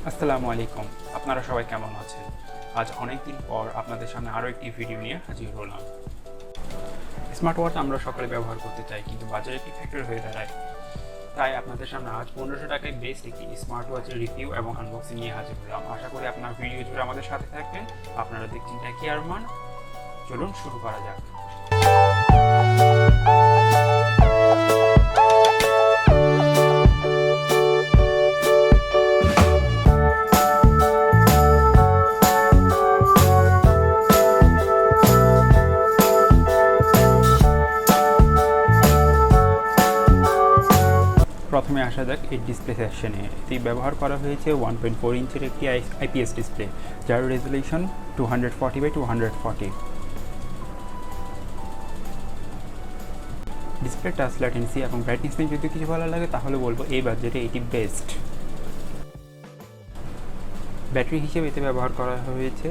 আসসালামু আলাইকুম। আপনারা সবাই কেমন আছেন? আজ অনেক দিন পর আপনাদের সামনে আরও একটি ভিডিও নিয়ে হাজির হলাম। স্মার্ট ওয়াচ আমরা সকলে ব্যবহার করতে চাই, কিন্তু বাজারে একটি ফ্যাক্টর হয়ে দাঁড়ায়। তাই আপনাদের সামনে আজ 1500 টাকায় বেস্ট একটি স্মার্ট ওয়াচের রিভিউ এবং আনবক্সিং নিয়ে হাজির হলাম। আশা করি আপনার ভিডিও জুড়ে আমাদের সাথে থাকবেন। আপনারা দেখছেন techyarman। চলুন শুরু করা যাক। প্রথমে আসা যাক এই ডিসপ্লে সেকশনে। এটি ব্যবহার করা হয়েছে 1.4 ইঞ্চের একটি আইপিএস ডিসপ্লে, যার resolution 240x240। Display touch latency এবং ব্রাইটনেস নিয়ে যদি কিছু ভালো লাগে তাহলে বলবো এই বাজেটে এটি বেস্ট। ব্যাটারি হিসেবে এতে ব্যবহার করা হয়েছে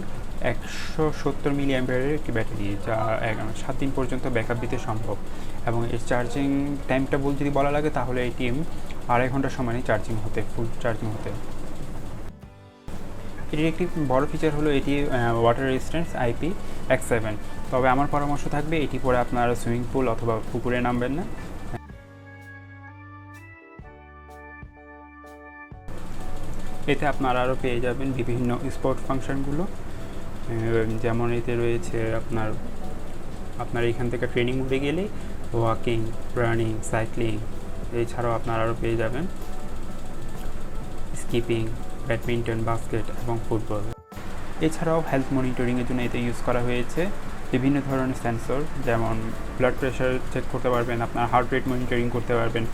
170 মিলিঅ্যাম্পিয়ারের একটি ব্যাটারি, যা 7 দিন পর্যন্ত ব্যাকআপ দিতে সম্ভব। এবং এর চার্জিং টাইমটা যদি বলা লাগে তাহলে এটি 2.5 ঘন্টার সময় ফুল চার্জিং হতে। এটির একটি বড় ফিচার হলো এটি ওয়াটার রেজিস্ট্যান্স IP67। তবে আমার পরামর্শ থাকবে এটি পরে আপনারা সুইমিং পুল অথবা পুকুরে নামবেন না। এতে আপনারা আরও পেয়ে যাবেন বিভিন্ন স্পোর্ট ফাংশনগুলো, যেমন এতে রয়েছে আপনার এখান থেকে ট্রেনিং মোডে গেলে ওয়াকিং, রানিং, সাইক্লিং, এছাড়াও আপনারা আরও পেয়ে যাবেন স্কিপিং, ব্যাডমিন্টন, বাস্কেট এবং ফুটবল। এছাড়াও হেলথ মনিটরিংয়ের জন্য এতে ইউজ করা হয়েছে বিভিন্ন ধরনের সেন্সর, যেমন ব্লাড প্রেশার চেক করতে পারবেন, আপনার হার্ট রেট মনিটরিং করতে পারবেন।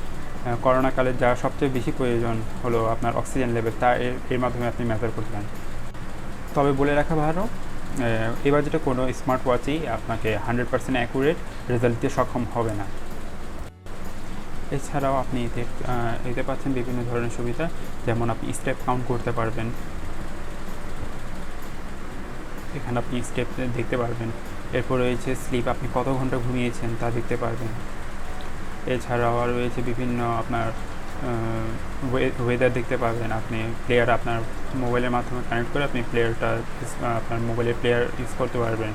করোনাকালে যা সবচেয়ে বেশি প্রয়োজন হলো আপনার অক্সিজেন লেভেল, তা এর মাধ্যমে আপনি মেজার করতে পারেন। তবে বলে রাখা ভালো, এবার যেটা কোনো স্মার্ট ওয়াচই আপনাকে 100% অ্যাকুরেট রেজাল্ট দিতে সক্ষম হবে না। এছাড়াও আপনি এতে পাচ্ছেন বিভিন্ন ধরনের সুবিধা, যেমন আপনি স্টেপ কাউন্ট করতে পারবেন, এখানে আপনি স্টেপ দেখতে পারবেন। এরপর রয়েছে স্লিপ, আপনি কত ঘন্টা ঘুমিয়েছেন তা দেখতে পারবেন। এছাড়াও রয়েছে বিভিন্ন আপনার ওয়েদার দেখতে পাবেন। আপনি প্লেয়ার আপনার মোবাইলের মাধ্যমে কানেক্ট করে আপনি আপনার মোবাইলের প্লেয়ার ইউজ করতে পারবেন।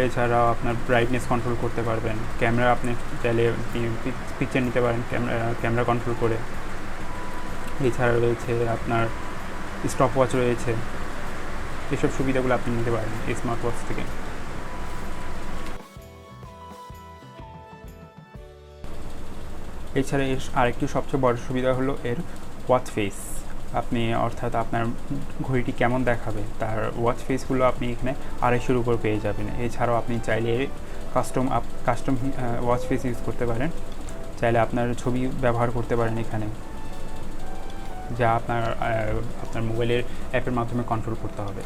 এছাড়াও আপনার ব্রাইটনেস কন্ট্রোল করতে পারবেন। ক্যামেরা আপনি চাইলে পিকচার নিতে পারেন ক্যামেরা কন্ট্রোল করে। এছাড়া রয়েছে আপনার স্টপওয়াচ রয়েছে। এসব সুবিধাগুলো আপনি নিতে পারেন এই স্মার্ট ওয়াচ থেকে। এছাড়া এর আরেকটি সবচেয়ে বড় সুবিধা হলো এর ওয়াচ ফেস। অর্থাৎ আপনার ঘড়িটি কেমন দেখাবে তার ওয়াচ ফেসগুলো আপনি এখানে 250-এর উপর পেয়ে যাবেন। এছাড়াও আপনি চাইলে কাস্টম ওয়াচ ফেস ইউজ করতে পারেন, চাইলে আপনার ছবি ব্যবহার করতে পারেন এখানে, যা আপনার মোবাইলের অ্যাপের মাধ্যমে কন্ট্রোল করতে হবে।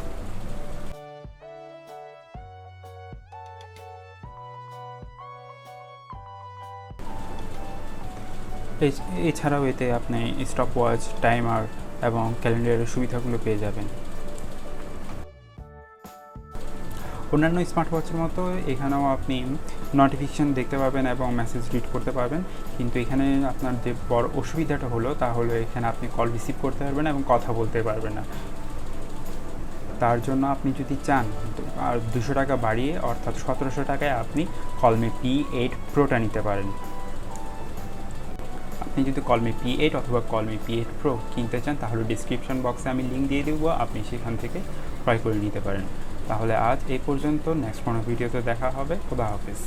এছাড়াও এতে আপনি স্টপওয়াচ, টাইমার এবং ক্যালেন্ডারের সুবিধাগুলো পেয়ে যাবেন। অন্যান্য স্মার্ট ওয়াচের মতো এখানেও আপনি নোটিফিকেশন দেখতে পাবেন এবং মেসেজ রিড করতে পারবেন, কিন্তু এখানে আপনার যে বড় অসুবিধাটা হলো তা হলো এখানে আপনি কল রিসিভ করতে পারবেন এবং কথা বলতে পারবেন না। তার জন্য আপনি যদি চান আর 200 টাকা বাড়িয়ে অর্থাৎ 1700 টাকায় আপনি COLMI P8 Proটা নিতে পারেন। আপনি যদি COLMI P8 অথবা COLMI P8 Pro কিনতে চান তাহলে ডিসক্রিপশন বক্সে আমি লিঙ্ক দিয়ে দেবো, আপনি সেখান থেকে ক্রয় করে নিতে পারেন। তাহলে আজ এই পর্যন্ত, নেক্সট কোনো ভিডিওতে দেখা হবে। খোদা হাফেজ।